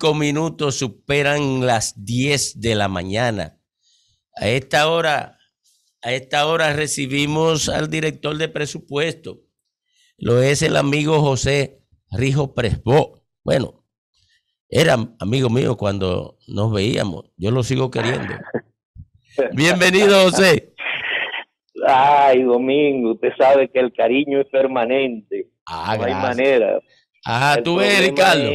5 minutos superan las 10 de la mañana. A esta hora recibimos al director de presupuesto. Lo es el amigo José Rijo Presbot. Bueno, era amigo mío cuando nos veíamos. Yo lo sigo queriendo. Bienvenido, José. Ay, Domingo, usted sabe que el cariño es permanente. No hay manera. Tú ves, Ricardo.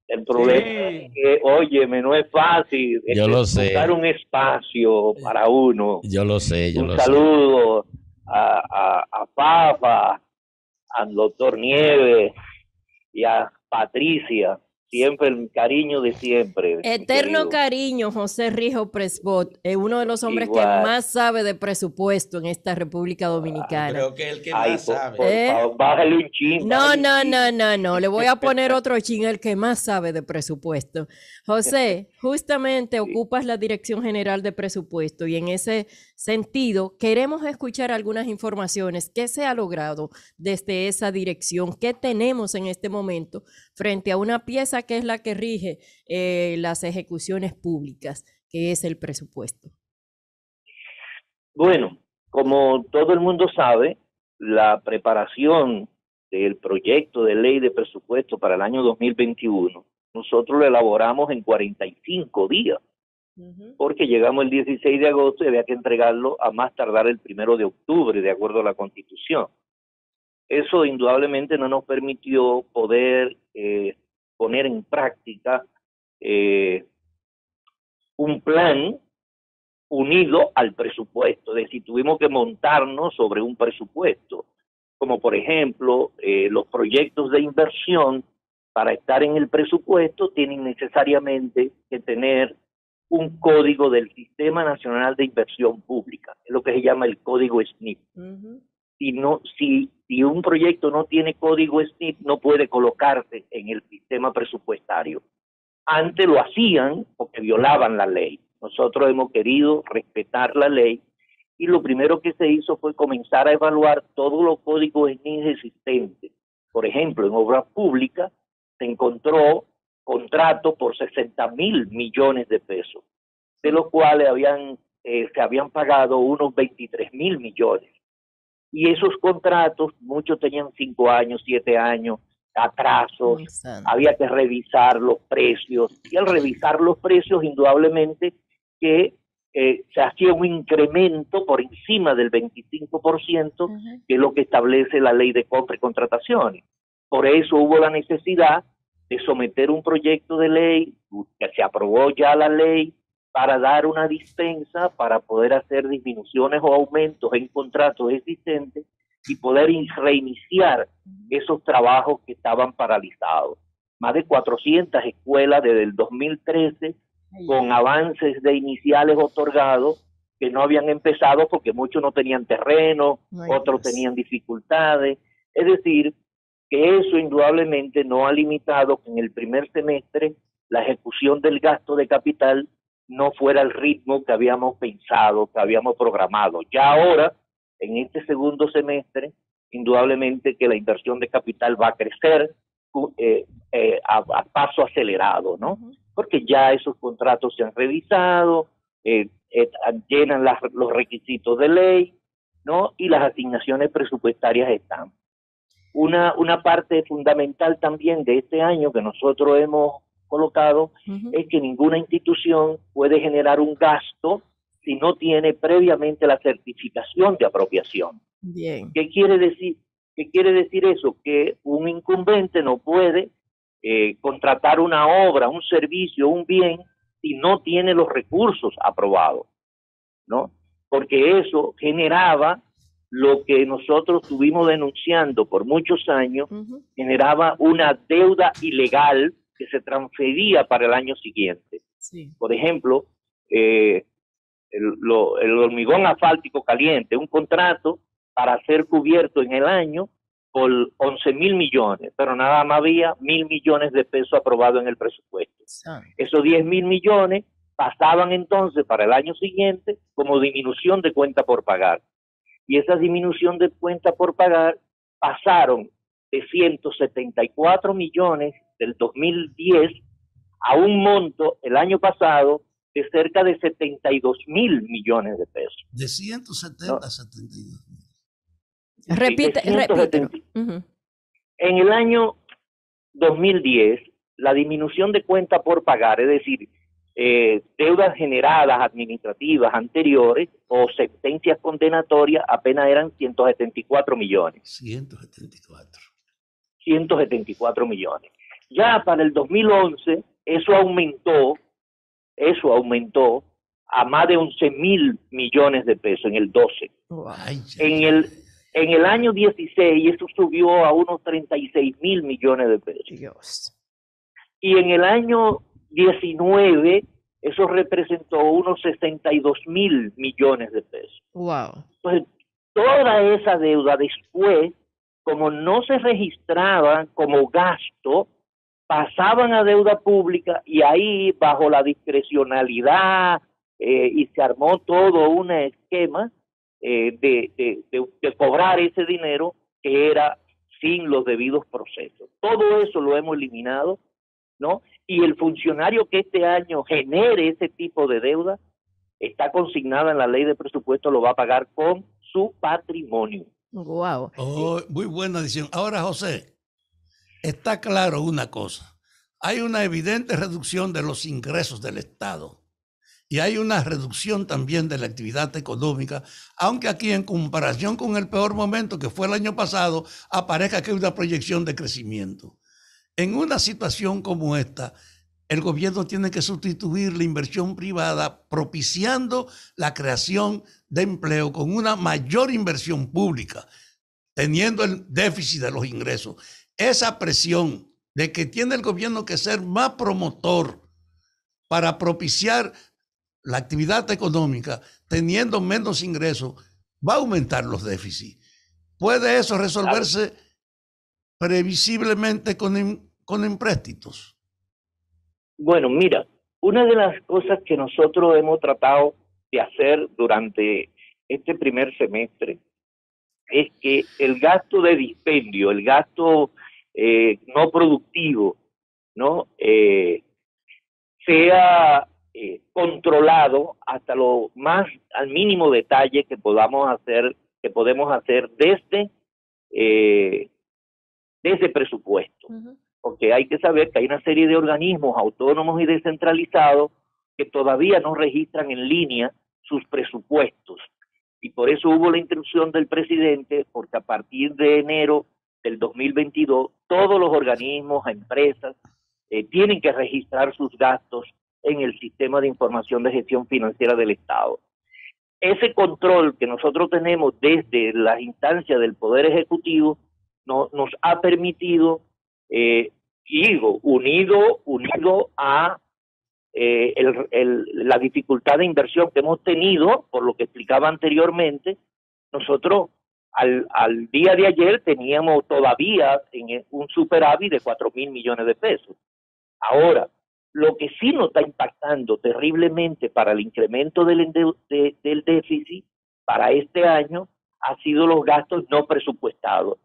El problema es que, óyeme, no es fácil. Yo lo sé. Buscar un espacio para uno. Yo lo sé. Un saludo a Papa, al doctor Nieves y a Patricia. Siempre el cariño de siempre. Eterno cariño, José Rijo Presbot, es uno de los hombres que más sabe de presupuesto en esta República Dominicana. Creo que el que más sabe. Por favor, bájale un chin. No, le voy a poner otro chin, el que más sabe de presupuesto. José, justamente ocupas la Dirección General de Presupuesto y en ese sentido queremos escuchar algunas informaciones. ¿Qué se ha logrado desde esa dirección? ¿Qué tenemos en este momento frente a una pieza que es la que rige las ejecuciones públicas, que es el presupuesto? Bueno, como todo el mundo sabe, la preparación del proyecto de ley de presupuesto para el año 2021, nosotros lo elaboramos en 45 días, porque llegamos el 16 de agosto y había que entregarlo a más tardar el 1 de octubre, de acuerdo a la Constitución. Eso indudablemente no nos permitió poder poner en práctica un plan unido al presupuesto. Es decir, tuvimos que montarnos sobre un presupuesto, como por ejemplo los proyectos de inversión. Para estar en el presupuesto tienen necesariamente que tener un código del Sistema Nacional de Inversión Pública, es lo que se llama el código SNIP. Si un proyecto no tiene código SNIP, no puede colocarse en el sistema presupuestario. Antes lo hacían porque violaban la ley. Nosotros hemos querido respetar la ley y lo primero que se hizo fue comenzar a evaluar todos los códigos SNIP existentes. Por ejemplo, en obras públicas se encontró contratos por 60,000 millones de pesos, de los cuales se habían pagado unos 23,000 millones. Y esos contratos, muchos tenían 5 años, 7 años, atrasos, había que revisar los precios, y al revisar los precios, indudablemente que se hacía un incremento por encima del 25%, que es lo que establece la ley de compra y contrataciones. Por eso hubo la necesidad de someter un proyecto de ley, que se aprobó ya la ley, para dar una dispensa, para poder hacer disminuciones o aumentos en contratos existentes y poder reiniciar esos trabajos que estaban paralizados. Más de 400 escuelas desde el 2013, con avances de iniciales otorgados que no habían empezado porque muchos no tenían terreno, otros tenían dificultades. Es decir, que eso indudablemente no ha limitado que en el primer semestre la ejecución del gasto de capital no fuera el ritmo que habíamos pensado, que habíamos programado. Ya ahora, en este segundo semestre, indudablemente que la inversión de capital va a crecer a paso acelerado, ¿no? Porque ya esos contratos se han revisado, llenan los requisitos de ley, ¿no? Y las asignaciones presupuestarias están. Una parte fundamental también de este año que nosotros hemos colocado es que ninguna institución puede generar un gasto si no tiene previamente la certificación de apropiación. Bien. ¿Qué quiere decir eso? Que un incumbente no puede contratar una obra, un servicio, un bien si no tiene los recursos aprobados, ¿no? Porque eso generaba lo que nosotros estuvimos denunciando por muchos años, generaba una deuda ilegal que se transfería para el año siguiente. Sí. Por ejemplo, el hormigón asfáltico caliente, un contrato para ser cubierto en el año por 11,000 millones, pero nada más había 1,000 millones de pesos aprobados en el presupuesto. Esos 10,000 millones pasaban entonces para el año siguiente como disminución de cuenta por pagar. Y esa disminución de cuenta por pagar pasaron de 174 millones del 2010 a un monto el año pasado de cerca de 72.000 millones de pesos. De 170 a 72.000. Repite, repítelo. En el año 2010, la disminución de cuenta por pagar, es decir, deudas generadas administrativas anteriores o sentencias condenatorias, apenas eran 174 millones. 174 millones. Ya para el 2011, eso aumentó a más de 11.000 millones de pesos en el 12. Wow. En el año 16 eso subió a unos 36.000 millones de pesos. Dios. Y en el año 19 eso representó unos 62.000 millones de pesos. Wow. Entonces, toda esa deuda después, como no se registraban como gasto, pasaban a deuda pública y ahí bajo la discrecionalidad y se armó todo un esquema de cobrar ese dinero que era sin los debidos procesos. Todo eso lo hemos eliminado, ¿no? Y el funcionario que este año genere ese tipo de deuda está consignada en la ley de presupuesto, lo va a pagar con su patrimonio. Wow. Oh, muy buena decisión. Ahora, José, está claro una cosa. Hay una evidente reducción de los ingresos del Estado y hay una reducción también de la actividad económica, aunque aquí en comparación con el peor momento que fue el año pasado, aparezca que hay una proyección de crecimiento. En una situación como esta, el gobierno tiene que sustituir la inversión privada propiciando la creación de empleo con una mayor inversión pública, teniendo el déficit de los ingresos. Esa presión de que tiene el gobierno que ser más promotor para propiciar la actividad económica, teniendo menos ingresos, va a aumentar los déficits. ¿Puede eso resolverse previsiblemente con empréstitos? Bueno, mira, una de las cosas que nosotros hemos tratado de hacer durante este primer semestre es que el gasto de dispendio, el gasto no productivo, ¿no? Sea controlado hasta lo más al mínimo detalle que podemos hacer desde presupuesto. Porque hay que saber que hay una serie de organismos autónomos y descentralizados que todavía no registran en línea sus presupuestos. Y por eso hubo la instrucción del presidente, porque a partir de enero del 2022, todos los organismos, empresas, tienen que registrar sus gastos en el sistema de información de gestión financiera del Estado. Ese control que nosotros tenemos desde las instancias del Poder Ejecutivo nos ha permitido, unido a la dificultad de inversión que hemos tenido, por lo que explicaba anteriormente, nosotros al día de ayer teníamos todavía un superávit de 4.000 millones de pesos. Ahora, lo que sí nos está impactando terriblemente para el incremento del déficit para este año ha sido los gastos no presupuestados.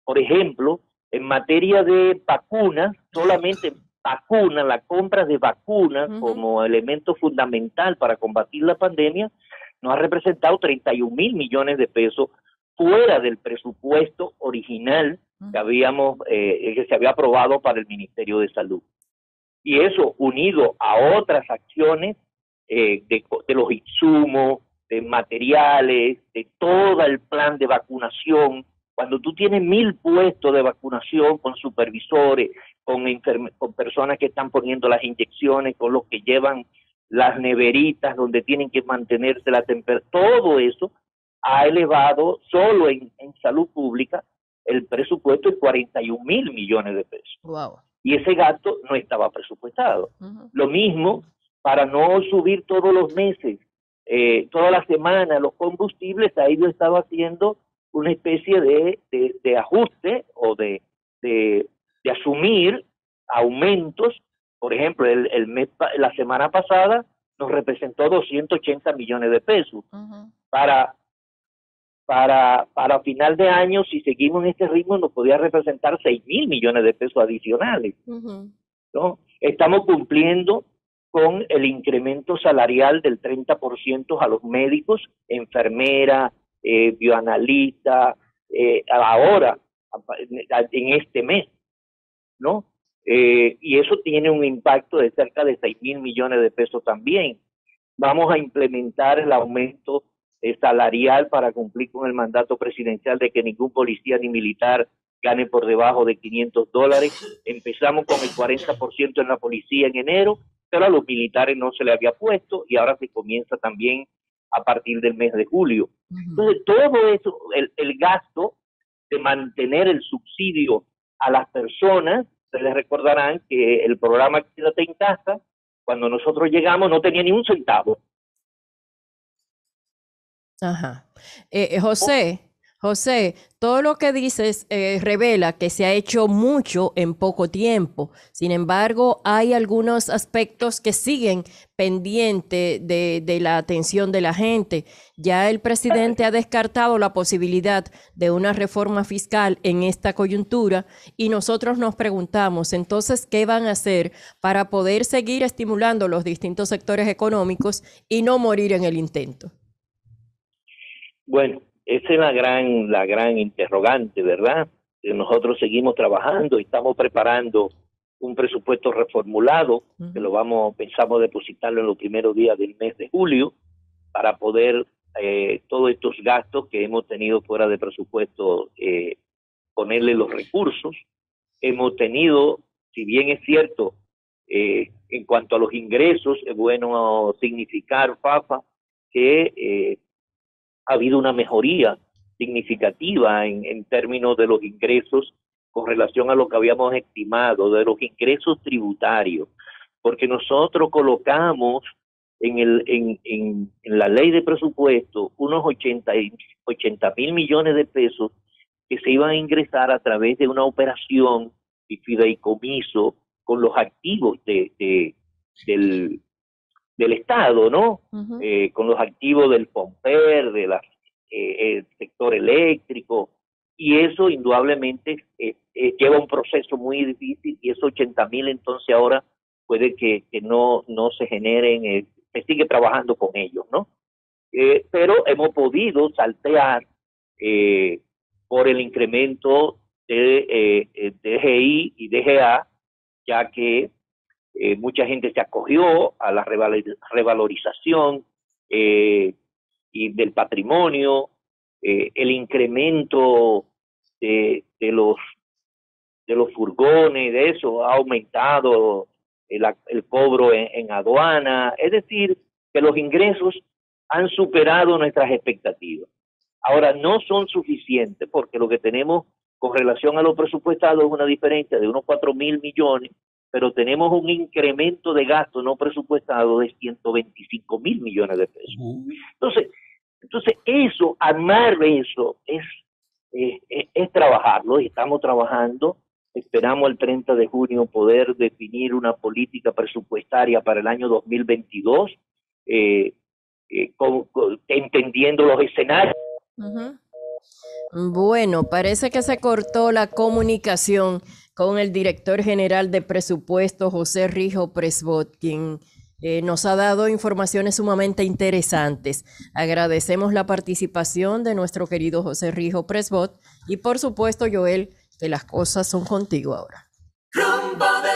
Por ejemplo, en materia de vacunas, solamente vacunas, la compra de vacunas como elemento fundamental para combatir la pandemia, nos ha representado 31.000 millones de pesos fuera del presupuesto original que se había aprobado para el Ministerio de Salud. Y eso unido a otras acciones de los insumos, de materiales, de todo el plan de vacunación. Cuando tú tienes 1.000 puestos de vacunación con supervisores, con personas que están poniendo las inyecciones, con los que llevan las neveritas donde tienen que mantenerse la temperatura, todo eso ha elevado solo en salud pública el presupuesto en 41.000 millones de pesos. Wow. Y ese gasto no estaba presupuestado. Lo mismo para no subir todos los meses, toda la semana los combustibles, ahí yo estaba haciendo una especie de ajuste o de asumir aumentos. Por ejemplo, la semana pasada nos representó 280 millones de pesos. Para final de año, si seguimos en este ritmo, nos podría representar 6.000 millones de pesos adicionales, ¿no? Estamos cumpliendo con el incremento salarial del 30% a los médicos, enfermeras, bioanalistas, ahora, en este mes, ¿no? Y eso tiene un impacto de cerca de 6.000 millones de pesos también. Vamos a implementar el aumento salarial para cumplir con el mandato presidencial de que ningún policía ni militar gane por debajo de $500. Empezamos con el 40% en la policía en enero, pero a los militares no se le había puesto y ahora se comienza también a partir del mes de julio. Entonces, todo eso, el gasto de mantener el subsidio a las personas, ustedes recordarán que el programa Quédate en Casa, cuando nosotros llegamos, no tenía ni un centavo. Ajá. José, todo lo que dices revela que se ha hecho mucho en poco tiempo. Sin embargo, hay algunos aspectos que siguen pendientes de la atención de la gente. Ya el presidente ha descartado la posibilidad de una reforma fiscal en esta coyuntura y nosotros nos preguntamos, entonces, ¿qué van a hacer para poder seguir estimulando los distintos sectores económicos y no morir en el intento? Bueno, esa es la gran interrogante, ¿verdad? Nosotros seguimos trabajando y estamos preparando un presupuesto reformulado, que pensamos depositarlo en los primeros días del mes de julio, para poder todos estos gastos que hemos tenido fuera de presupuesto, ponerle los recursos. Hemos tenido, si bien es cierto, en cuanto a los ingresos, es bueno significar, Fafa, que ha habido una mejoría significativa en términos de los ingresos con relación a lo que habíamos estimado, de los ingresos tributarios, porque nosotros colocamos en la ley de presupuesto unos 80.000 millones de pesos que se iban a ingresar a través de una operación y fideicomiso con los activos del Estado, ¿no? Con los activos del POMPER, el sector eléctrico, y eso indudablemente lleva un proceso muy difícil, y esos 80.000 entonces ahora puede que no se generen, se sigue trabajando con ellos, ¿no? Pero hemos podido saltear por el incremento de DGI y DGA, ya que mucha gente se acogió a la revalorización y del patrimonio, el incremento de los furgones, de eso ha aumentado el cobro en aduana, es decir, que los ingresos han superado nuestras expectativas. Ahora, no son suficientes porque lo que tenemos con relación a lo presupuestado es una diferencia de unos 4.000 millones, pero tenemos un incremento de gasto no presupuestado de 125.000 millones de pesos. Entonces eso, armar eso es trabajarlo, y estamos trabajando. Esperamos el 30 de junio poder definir una política presupuestaria para el año 2022, entendiendo los escenarios. Bueno, parece que se cortó la comunicación con el director general de presupuesto, José Rijo Presbot, quien nos ha dado informaciones sumamente interesantes. Agradecemos la participación de nuestro querido José Rijo Presbot y, por supuesto, Joel, que las cosas son contigo ahora.